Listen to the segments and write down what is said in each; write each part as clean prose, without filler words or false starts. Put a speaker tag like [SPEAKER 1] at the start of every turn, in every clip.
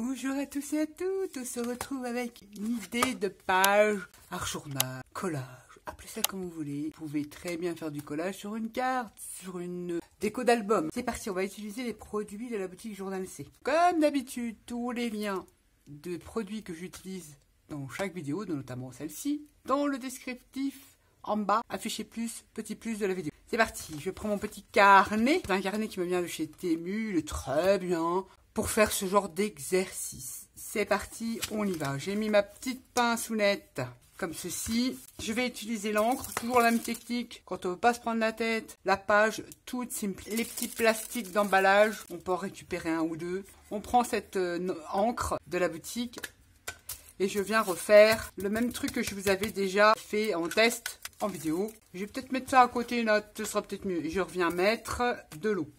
[SPEAKER 1] Bonjour à tous et à toutes, on se retrouve avec une idée de page, art journal, collage, appelez ça comme vous voulez. Vous pouvez très bien faire du collage sur une carte, sur une déco d'album. C'est parti, on va utiliser les produits de la boutique Journal C. Comme d'habitude, tous les liens de produits que j'utilise dans chaque vidéo, notamment celle-ci, dans le descriptif en bas, affiché plus, petit plus de la vidéo. C'est parti, je prends mon petit carnet. C'est un carnet qui me vient de chez Temu, il est très bien pour faire ce genre d'exercice. C'est parti, on y va. J'ai mis ma petite pinceounette comme ceci. Je vais utiliser l'encre, toujours la même technique. Quand on ne veut pas se prendre la tête, la page toute simple. Les petits plastiques d'emballage, on peut en récupérer un ou deux. On prend cette encre de la boutique et je viens refaire le même truc que je vous avais déjà fait en test en vidéo. Je vais peut-être mettre ça à côté, ce sera peut-être mieux. Je reviens mettre de l'eau.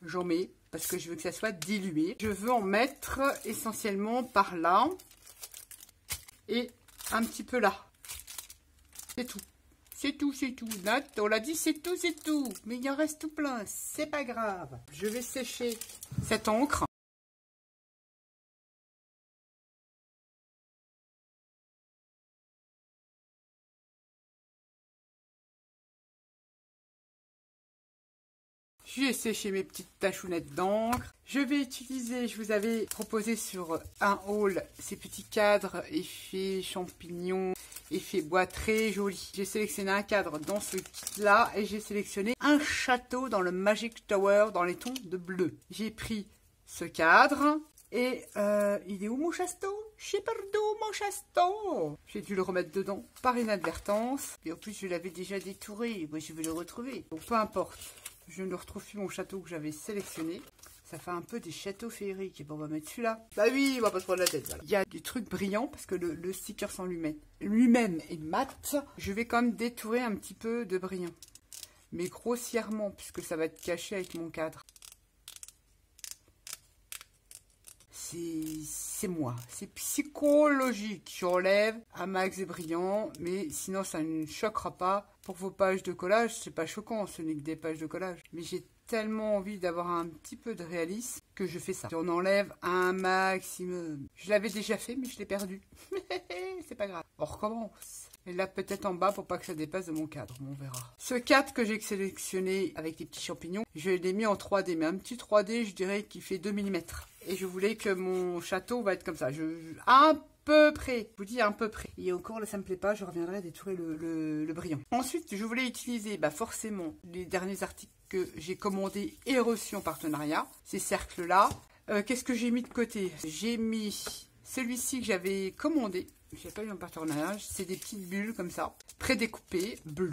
[SPEAKER 1] J'en mets parce que je veux que ça soit dilué. Je veux en mettre essentiellement par là et un petit peu là. C'est tout. C'est tout, c'est tout. Nat, on l'a dit, c'est tout, c'est tout. Mais il en reste tout plein. C'est pas grave. Je vais sécher cette encre. J'ai séché mes petites tachounettes d'encre. Je vais utiliser, je vous avais proposé sur un haul, ces petits cadres effet champignon, effet bois très joli. J'ai sélectionné un cadre dans ce kit-là et j'ai sélectionné un château dans le Magic Tower dans les tons de bleu. J'ai pris ce cadre et il est où mon château? J'ai perdu mon château. J'ai dû le remettre dedans par inadvertance. Et en plus, je l'avais déjà détouré. Moi, je vais le retrouver. Donc, peu importe. Je ne retrouve plus mon château que j'avais sélectionné. Ça fait un peu des châteaux féeriques. Et bon, on va mettre celui-là. Bah oui, on va pas se prendre la tête. Voilà. Il y a des trucs brillants parce que le sticker sans lui-même est mat. Je vais quand même détourer un petit peu de brillant. Mais grossièrement, puisque ça va être caché avec mon cadre. C'est moi, c'est psychologique. J'enlève un max de brillant, mais sinon ça ne choquera pas. Pour vos pages de collage, c'est pas choquant, ce n'est que des pages de collage. Mais j'ai tellement envie d'avoir un petit peu de réalisme que je fais ça. On enlève un maximum. Je l'avais déjà fait, mais je l'ai perdu. C'est pas grave. On recommence. Et là, peut-être en bas pour pas que ça dépasse de mon cadre. On verra. Ce cadre que j'ai sélectionné avec des petits champignons, je l'ai mis en 3D. Mais un petit 3D, je dirais qu'il fait 2 mm. Et je voulais que mon château va être comme ça. À peu près. Je vous dis à peu près. Et encore, là, ça me plaît pas. Je reviendrai détourer le brillant. Ensuite, je voulais utiliser forcément les derniers articles que j'ai commandés et reçus en partenariat. Ces cercles-là. Qu'est-ce que j'ai mis de côté? J'ai mis celui-ci que j'avais commandé. Je n'ai pas eu un partenariat, c'est des petites bulles comme ça, prédécoupées, bleues,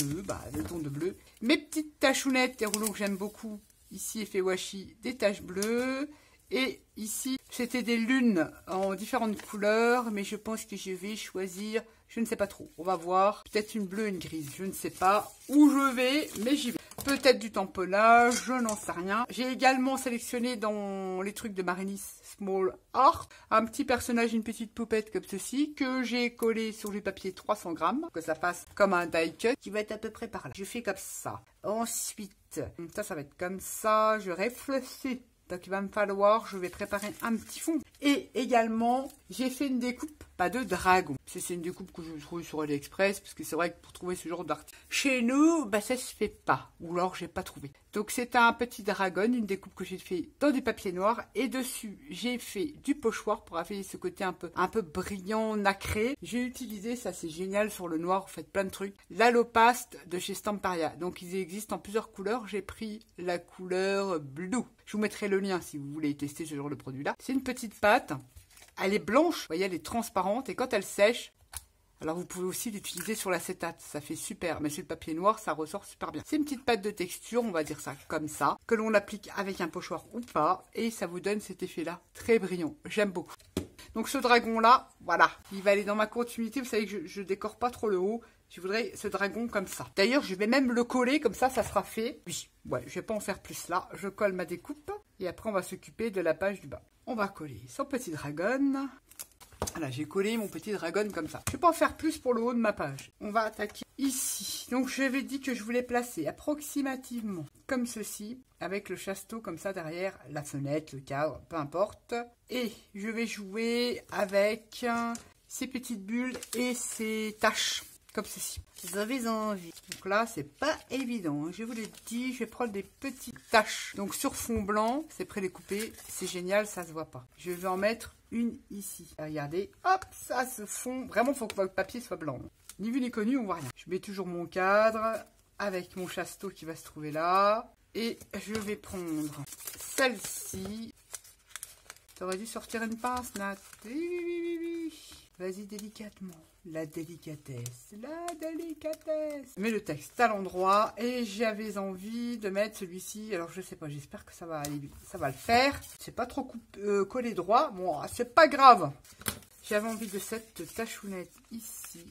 [SPEAKER 1] le ton de bleu. Mes petites tachounettes, des rouleaux que j'aime beaucoup, ici effet washi, des taches bleues. Et ici, c'était des lunes en différentes couleurs, mais je pense que je vais choisir, je ne sais pas trop. On va voir, peut-être une bleue, une grise, je ne sais pas où je vais, mais j'y vais. Peut-être du tamponnage, je n'en sais rien. J'ai également sélectionné dans les trucs de Marinis Small Art un petit personnage, une petite poupette comme ceci que j'ai collé sur du papier 300 grammes, que ça fasse comme un die cut qui va être à peu près par là. Je fais comme ça. Ensuite, ça va être comme ça. Je réfléchis. Donc il va me falloir, je vais préparer un petit fond. Et également, j'ai fait une découpe, pas de dragon. C'est une découpe que je trouve sur AliExpress, parce que c'est vrai que pour trouver ce genre d'article chez nous, ça se fait pas. Ou alors j'ai pas trouvé. Donc c'est un petit dragon, une découpe que j'ai fait dans du papier noir. Et dessus, j'ai fait du pochoir pour afficher ce côté un peu brillant, nacré. J'ai utilisé, ça c'est génial sur le noir, vous faites plein de trucs, l'Alopaste de chez Stamparia. Donc ils existent en plusieurs couleurs. J'ai pris la couleur blue. Je vous mettrai le lien si vous voulez tester ce genre de produit-là. C'est une petite pâte. Elle est blanche, vous voyez, elle est transparente. Et quand elle sèche, alors vous pouvez aussi l'utiliser sur l'acétate. Ça fait super. Mais sur le papier noir, ça ressort super bien. C'est une petite pâte de texture, on va dire ça comme ça. Que l'on applique avec un pochoir ou pas. Et ça vous donne cet effet-là. Très brillant. J'aime beaucoup. Donc ce dragon-là, voilà. Il va aller dans ma continuité. Vous savez que je décore pas trop le haut. Je voudrais ce dragon comme ça. D'ailleurs, je vais même le coller, comme ça sera fait. Oui, ouais, je vais pas en faire plus là. Je colle ma découpe et après on va s'occuper de la page du bas. On va coller son petit dragon. Voilà, j'ai collé mon petit dragon comme ça. Je vais pas en faire plus pour le haut de ma page. On va attaquer ici. Donc j'avais dit que je voulais placer approximativement comme ceci, avec le chasteau comme ça derrière la fenêtre, le cadre, peu importe. Et je vais jouer avec ces petites bulles et ces taches. Comme ceci. Vous avez envie. Donc là, c'est pas évident. Je vous l'ai dit, je vais prendre des petites taches. Donc sur fond blanc, c'est prédécoupé. C'est génial, ça se voit pas. Je vais en mettre une ici. Regardez, hop, ça se fond. Vraiment, il faut que votre papier soit blanc. Ni vu ni connu, on voit rien. Je mets toujours mon cadre avec mon chasteau qui va se trouver là. Et je vais prendre celle-ci. T'aurais dû sortir une pince, Nat. Oui. Vas-y délicatement. La délicatesse, la délicatesse. Je mets le texte à l'endroit et j'avais envie de mettre celui-ci. Alors je sais pas, j'espère que ça va aller, ça va le faire. C'est pas trop collé droit. Bon, c'est pas grave. J'avais envie de cette tachounette ici,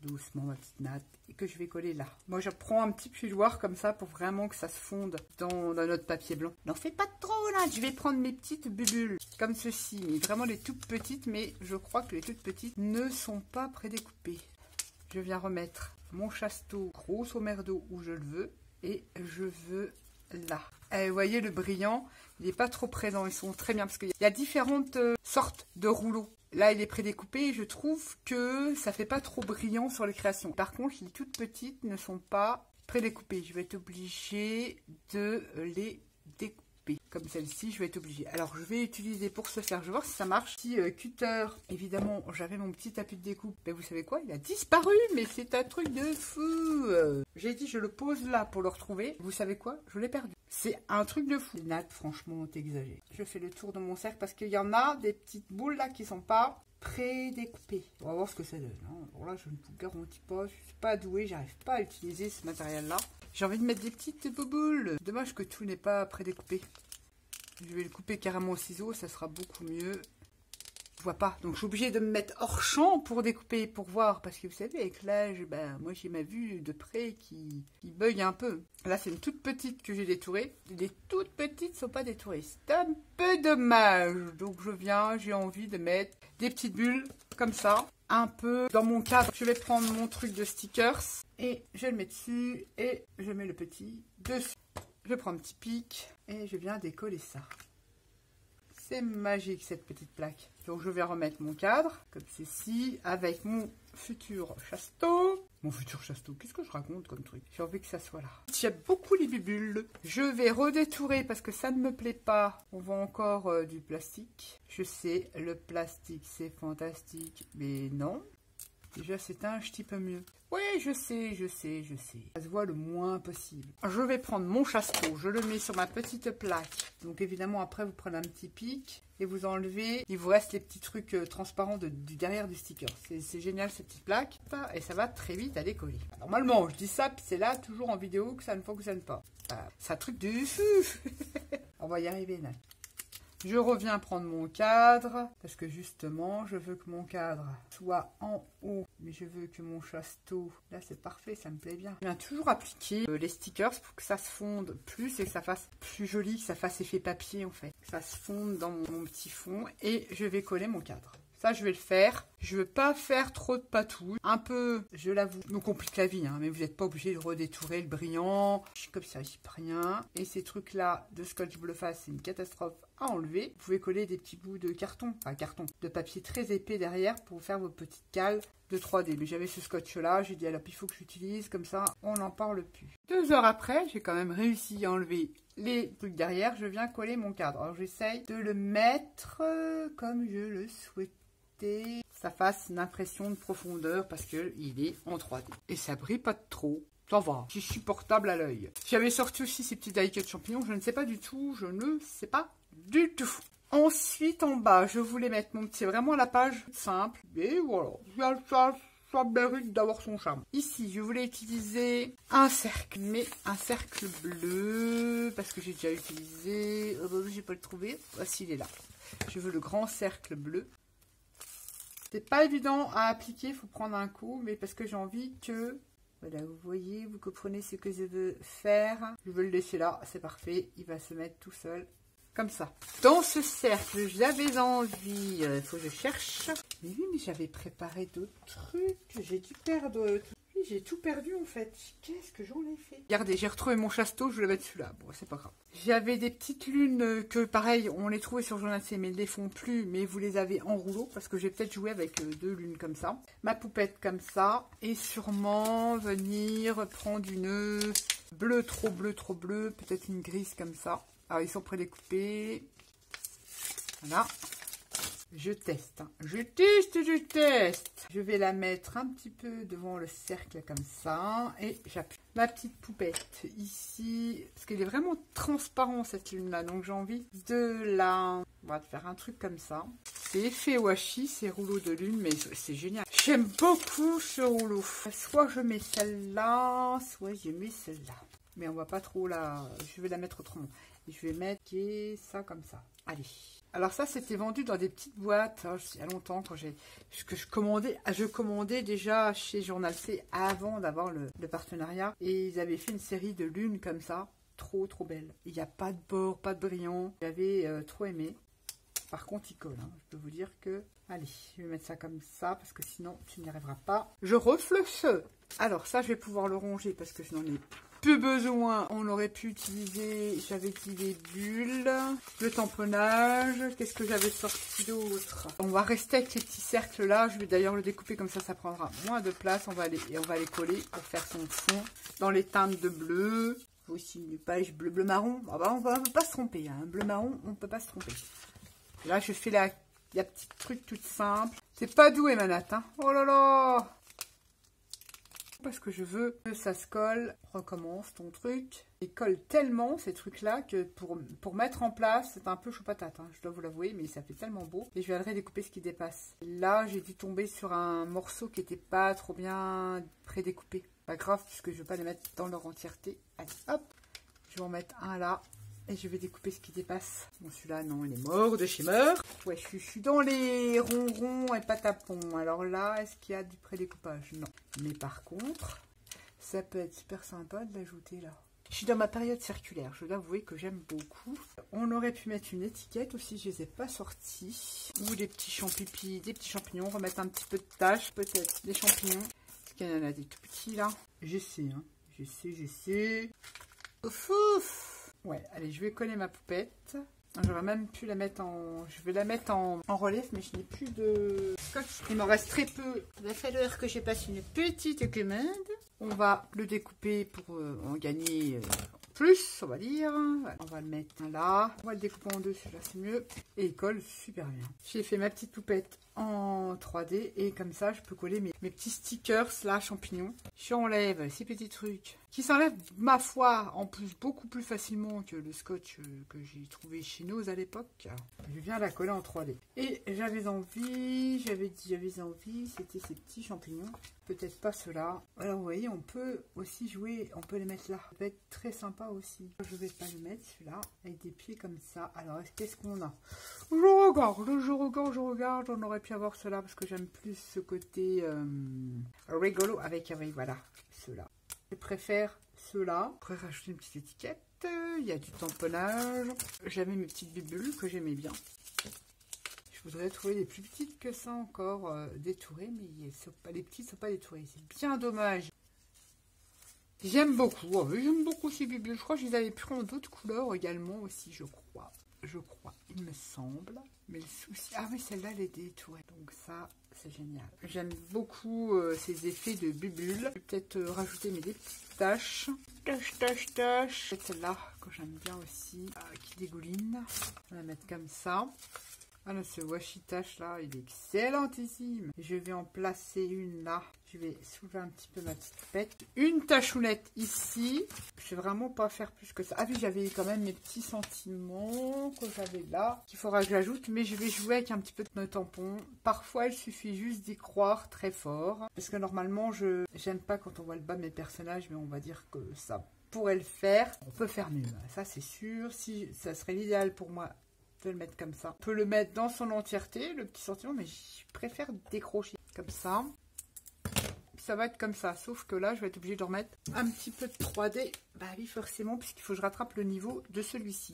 [SPEAKER 1] doucement ma petite natte, et que je vais coller là. Moi je prends un petit puilloir comme ça pour vraiment que ça se fonde dans notre papier blanc. N'en fais pas trop là, je vais prendre mes petites bulles comme ceci, mais vraiment les toutes petites, mais je crois que les toutes petites ne sont pas prédécoupées. Je viens remettre mon chasteau grosso merdo où je le veux, et je veux là. Et vous voyez le brillant, il n'est pas trop présent, ils sont très bien, parce qu'il y a différentes sortes de rouleaux. Là, il est prédécoupé et je trouve que ça fait pas trop brillant sur les créations. Par contre, les toutes petites ne sont pas prédécoupées. Je vais être obligée de les découper. Comme celle-ci, je vais être obligée. Alors, je vais utiliser pour ce faire, je vais voir si ça marche. Si cutter, évidemment, j'avais mon petit tapis de découpe. Mais vous savez quoi? Il a disparu, mais c'est un truc de fou. J'ai dit, je le pose là pour le retrouver. Vous savez quoi? Je l'ai perdu. C'est un truc de fou. Nat, franchement, t'exagères. Je fais le tour de mon cercle parce qu'il y en a des petites boules là qui sont pas prédécoupées. On va voir ce que ça donne. Alors là, je ne vous garantis pas. Je suis pas douée, j'arrive pas à utiliser ce matériel-là. J'ai envie de mettre des petites boules. Dommage que tout n'est pas prédécoupé. Je vais le couper carrément au ciseau, ça sera beaucoup mieux. Je vois pas, donc je suis obligée de me mettre hors champ pour découper, pour voir, parce que vous savez, avec l'âge, moi j'ai ma vue de près qui bug un peu. Là c'est une toute petite que j'ai détourée, les toutes petites sont pas détourées, c'est un peu dommage. Donc j'ai envie de mettre des petites bulles, comme ça, un peu dans mon cadre. Je vais prendre mon truc de stickers, et je le mets dessus, et je mets le petit dessus. Je prends un petit pic, et je viens décoller ça. C'est magique cette petite plaque. Donc je vais remettre mon cadre, comme ceci, avec mon futur chasteau. Mon futur chasteau, qu'est-ce que je raconte comme truc? J'ai envie que ça soit là. J'aime beaucoup les bulles. Je vais redétourer parce que ça ne me plaît pas. On voit encore du plastique. Je sais, le plastique c'est fantastique, mais non. Déjà c'est un petit peu mieux. Oui, je sais. Ça se voit le moins possible. Je vais prendre mon chasteau, je le mets sur ma petite plaque. Donc évidemment après vous prenez un petit pic et vous enlevez. Il vous reste les petits trucs transparents du derrière du sticker. C'est génial cette petite plaque. Et ça va très vite à décoller. Normalement je dis ça, puis c'est là toujours en vidéo que ça ne fonctionne pas. C'est un truc de fou. On va y arriver là. Je reviens prendre mon cadre, parce que justement, je veux que mon cadre soit en haut, mais je veux que mon chasteau, là c'est parfait, ça me plaît bien. Je viens toujours appliquer les stickers pour que ça se fonde plus et que ça fasse plus joli, que ça fasse effet papier en fait. Que ça se fonde dans mon petit fond et je vais coller mon cadre. Ça, je vais le faire. Je ne veux pas faire trop de patouilles. Un peu, je l'avoue, me complique la vie, mais vous n'êtes pas obligé de redétourer le brillant. Je suis comme ça, j'y peux rien. Et ces trucs-là de scotch bleu face, c'est une catastrophe à enlever. Vous pouvez coller des petits bouts de carton, de papier très épais derrière pour faire vos petites cales de 3D. Mais j'avais ce scotch-là, j'ai dit alors il faut que j'utilise, comme ça on n'en parle plus. 2 heures après, j'ai quand même réussi à enlever les trucs derrière. Je viens coller mon cadre. Alors j'essaye de le mettre comme je le souhaite. Ça fasse une impression de profondeur parce qu'il est en 3D. Et ça brille pas trop. Ça va, c'est supportable à l'œil. J'avais sorti aussi ces petits die-cut champignons. Je ne sais pas du tout. Je ne sais pas du tout. Ensuite, en bas, je voulais mettre mon petit... vraiment la page simple. Et voilà. Ça mérite d'avoir son charme. Ici, je voulais utiliser un cercle. Mais un cercle bleu. Parce que j'ai déjà utilisé... j'ai pas le trouvé. Voici, il est là. Je veux le grand cercle bleu. C'est pas évident à appliquer, il faut prendre un coup, mais parce que j'ai envie que... Voilà, vous voyez, vous comprenez ce que je veux faire. Je veux le laisser là, c'est parfait, il va se mettre tout seul, comme ça. Dans ce cercle, j'avais envie, il faut que je cherche. Mais oui, mais j'avais préparé d'autres trucs. J'ai dû perdre tout. Oui, j'ai tout perdu en fait. Qu'est-ce que j'en ai fait? Regardez, j'ai retrouvé mon chasteau, je vais le mettre celui-là. Bon, c'est pas grave. J'avais des petites lunes que, pareil, on les trouvait sur Journal C, mais ils ne les font plus. Mais vous les avez en rouleau parce que j'ai peut-être joué avec 2 lunes comme ça. Ma poupette comme ça. Et sûrement venir prendre une bleue, trop bleue. Peut-être une grise comme ça. Alors, ils sont prédécoupés. Voilà. Je teste, hein. Je teste. Je vais la mettre un petit peu devant le cercle comme ça. Et j'appuie. Ma petite poupette ici. Parce qu'elle est vraiment transparente cette lune-là. Donc j'ai envie de la... On va faire un truc comme ça. C'est effet washi, ces rouleaux de lune. Mais c'est génial. J'aime beaucoup ce rouleau. Soit je mets celle-là, soit je mets celle-là. Mais on va pas trop la... Je vais la mettre autrement. Et je vais mettre ça comme ça. Allez. Alors ça, c'était vendu dans des petites boîtes, hein, il y a longtemps, quand je commandais déjà chez Journal C avant d'avoir le partenariat. Et ils avaient fait une série de lunes comme ça, trop belle. Il n'y a pas de bord, pas de brillant. J'avais trop aimé. Par contre, il colle, hein. Je peux vous dire que... Allez, je vais mettre ça comme ça, parce que sinon, tu n'y arriveras pas. Je refle ce. Alors ça, je vais pouvoir le ronger, parce que je n'en ai plus besoin. On aurait pu utiliser, j'avais dit les bulles, le tamponnage. Qu'est-ce que j'avais sorti d'autre? On va rester avec les petits cercles là. Je vais d'ailleurs le découper comme ça prendra moins de place. On va les coller pour faire son fond dans les teintes de bleu. Aussi une page bleu marron. Ah bah, on ne peut pas se tromper, hein. Bleu marron, on ne peut pas se tromper. Là, je fais la petite truc toute simple. C'est pas doué, ma natte, hein. Oh là là! Parce que je veux que ça se colle. Recommence ton truc. Il colle tellement ces trucs là que pour mettre en place c'est un peu chaud patate, hein, je dois vous l'avouer, mais ça fait tellement beau. Et je viendrai découper ce qui dépasse. Là j'ai dû tomber sur un morceau qui était pas trop bien prédécoupé. Pas grave puisque je ne vais pas les mettre dans leur entièreté. Allez hop, je vais en mettre un là. Et je vais découper ce qui dépasse. Bon, celui-là, non, il est mort de chez mort. Ouais, je suis dans les ronrons et patapons. Alors là, est-ce qu'il y a du prédécoupage? Non. Mais par contre, ça peut être super sympa de l'ajouter là. Je suis dans ma période circulaire. Je dois avouer que j'aime beaucoup. On aurait pu mettre une étiquette aussi. Je ne les ai pas sortis. Ou des petits champignons. Remettre un petit peu de tache. Peut-être des champignons. Est-ce qu'il y en a des tout petits là? J'essaie, hein. J'essaie. Ouf, ouf. Ouais, allez, je vais coller ma poupette. J'aurais même pu la mettre en... Je vais la mettre en relief, mais je n'ai plus de scotch. Il m'en reste très peu. Il va falloir que je passe une petite commande. On va le découper pour en gagner plus, on va dire. On va le mettre là. On va le découper en deux, celui-là c'est mieux. Et il colle super bien. J'ai fait ma petite poupette en 3D et comme ça je peux coller mes petits stickers là, champignons. J'enlève ces petits trucs qui s'enlèvent, ma foi, en plus beaucoup plus facilement que le scotch que j'ai trouvé chez nous à l'époque. Je viens la coller en 3D. Et j'avais envie, c'était ces petits champignons. Peut-être pas ceux-là. Alors vous voyez, on peut aussi jouer, on peut les mettre là. Ça peut être très sympa aussi. Je vais pas le mettre celui-là, avec des pieds comme ça. Alors qu'est-ce qu'on a? Je regarde, on aurait pu avoir cela parce que j'aime plus ce côté rigolo avec, voilà, ceux-là. Je préfère ceux-là. Je pourrais rajouter une petite étiquette. Il y a du tamponnage. J'avais mes petites bibules que j'aimais bien. Je voudrais trouver des plus petites que ça encore détourées, mais les petites ne sont pas détourées. C'est bien dommage. J'aime beaucoup. Oh, j'aime beaucoup ces bibules. Je crois que je les avais pris en d'autres couleurs également aussi, je crois. Il me semble. Mais le souci... Ah oui, celle-là, elle est détourée. Donc ça, c'est génial. J'aime beaucoup ces effets de bulles. Je vais peut-être rajouter des petites taches. Tache. Celle-là, que j'aime bien aussi, qui dégouline. On va la mettre comme ça. Ah non, ce washi tache là, il est excellentissime. Je vais en placer une là. Je vais soulever un petit peu ma petite pète. Une tachounette ici. Je vais vraiment pas faire plus que ça. Ah oui, j'avais quand même mes petits sentiments que j'avais là, qu'il faudra que j'ajoute. Mais je vais jouer avec un petit peu de tampon. Parfois, il suffit juste d'y croire très fort. Parce que normalement, j'aime pas quand on voit le bas de mes personnages, mais on va dire que ça pourrait le faire. On peut faire mieux, ça c'est sûr. Si ça serait l'idéal pour moi de le mettre comme ça. On peut le mettre dans son entièreté, le petit sentiment, mais je préfère décrocher comme ça. Ça va être comme ça, sauf que là, je vais être obligée de remettre un petit peu de 3D. Bah oui, forcément, puisqu'il faut que je rattrape le niveau de celui-ci.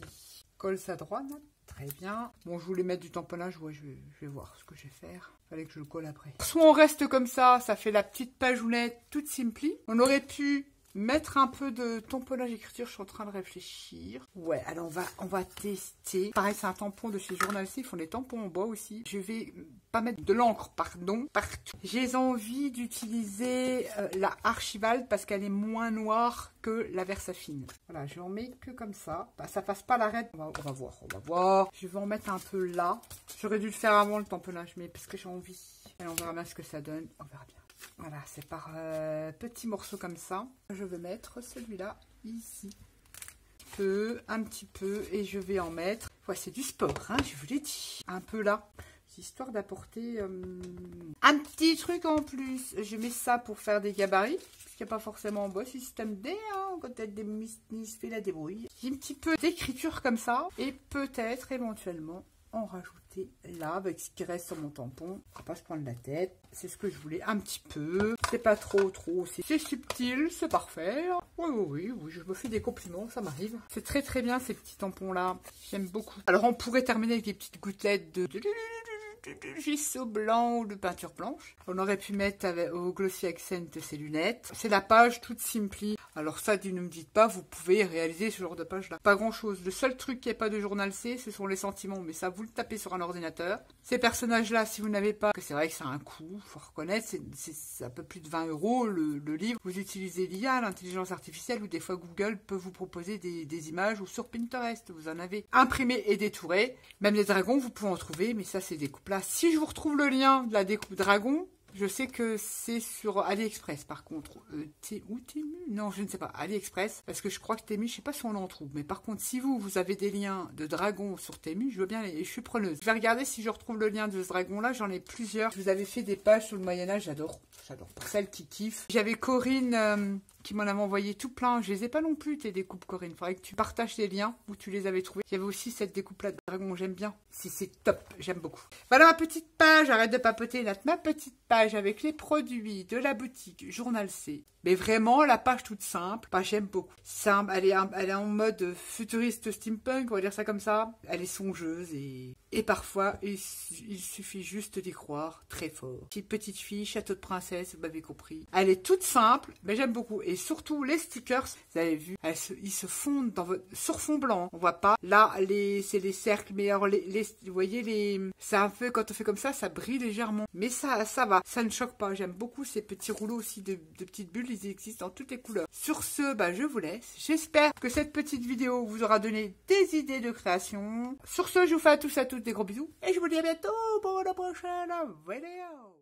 [SPEAKER 1] Colle ça droit, Très bien. Bon, je voulais mettre du tamponnage. Ouais, je vais voir ce que je vais faire. Fallait que je le colle après. Soit on reste comme ça fait la petite pageounette toute simpli. On aurait pu mettre un peu de tamponnage écriture, je suis en train de réfléchir. Ouais, alors on va tester. Pareil, c'est un tampon de chez Journal C, ils font des tampons en bois aussi. Je vais pas mettre de l'encre, pardon, partout. J'ai envie d'utiliser la Archibald parce qu'elle est moins noire que la Versafine. Voilà, je vais en mettre que comme ça. Bah, ça passe pas l'arête. On va voir. Je vais en mettre un peu là. J'aurais dû le faire avant le tamponnage, mais parce que j'ai envie. Et on verra bien ce que ça donne. On verra bien. Voilà, c'est par petits morceaux comme ça. Je vais mettre celui-là ici. Un petit peu, et je vais en mettre. Ouais, c'est du sport, hein, je vous l'ai dit. Un peu là, histoire d'apporter un petit truc en plus. Je mets ça pour faire des gabarits, parce qu'il n'y a pas forcément en bois. Système D, hein, quand elle fait la débrouille. J'ai un petit peu d'écriture comme ça, et peut-être éventuellement en rajouter là avec ce qui reste sur mon tampon. On va pas se prendre la tête. C'est ce que je voulais un petit peu. C'est pas trop. C'est subtil, c'est parfait. Oui, je me fais des compliments, ça m'arrive. C'est très bien ces petits tampons là. J'aime beaucoup. Alors on pourrait terminer avec des petites gouttelettes de gesso blanc ou de peinture blanche. On aurait pu mettre au Glossy Accent ces lunettes. C'est la page toute simpli. Alors ça, ne me dites pas, vous pouvez réaliser ce genre de page là. Pas grand chose. Le seul truc qui n'est pas de Journal C, ce sont les sentiments. Mais ça, vous le tapez sur un ordinateur. Ces personnages là, si vous n'avez pas, que c'est vrai que c'est un coût, faut reconnaître, c'est un peu plus de 20 € le livre. Vous utilisez l'IA, l'intelligence artificielle, ou des fois Google peut vous proposer des images, ou sur Pinterest, vous en avez imprimé et détouré. Même les dragons, vous pouvez en trouver, mais ça c'est des coupes là. Si je vous retrouve le lien de la découpe dragon, je sais que c'est sur AliExpress par contre. Ou Temu? Non, je ne sais pas. AliExpress. Parce que je crois que Temu, je sais pas si on en trouve. Mais par contre, si vous avez des liens de dragons sur Temu, je veux bien et je suis preneuse. Je vais regarder si je retrouve le lien de ce dragon-là. J'en ai plusieurs. Je vous avais fait des pages sur le Moyen-Âge. J'adore. Pour celles qui kiffent. J'avais Corinne qui m'en avait envoyé tout plein. Je les ai pas non plus, tes découpes, Corinne. Il faudrait que tu partages les liens où tu les avais trouvés. Il y avait aussi cette découpe-là de dragon. J'aime bien. C'est top. J'aime beaucoup. Voilà ma petite page. Arrête de papoter, Nat. Ma petite page avec les produits de la boutique Journal C. Mais vraiment, la page toute simple. Bah, j'aime beaucoup. Simple. Elle est en mode futuriste steampunk, on va dire ça comme ça. Elle est songeuse et parfois, il suffit juste d'y croire très fort. Petite fille, château de princesse, vous m'avez compris. Elle est toute simple, mais j'aime beaucoup. Et surtout, les stickers, vous avez vu, ils se fondent sur fond blanc. On voit pas. Là, c'est les cercles, mais alors, vous voyez, c'est un peu, quand on fait comme ça brille légèrement. Mais ça va. Ça ne choque pas. J'aime beaucoup ces petits rouleaux aussi de petites bulles. Ils existent dans toutes les couleurs. Sur ce, je vous laisse. J'espère que cette petite vidéo vous aura donné des idées de création. Sur ce, je vous fais à tous et à toutes des gros bisous. Et je vous dis à bientôt pour la prochaine vidéo.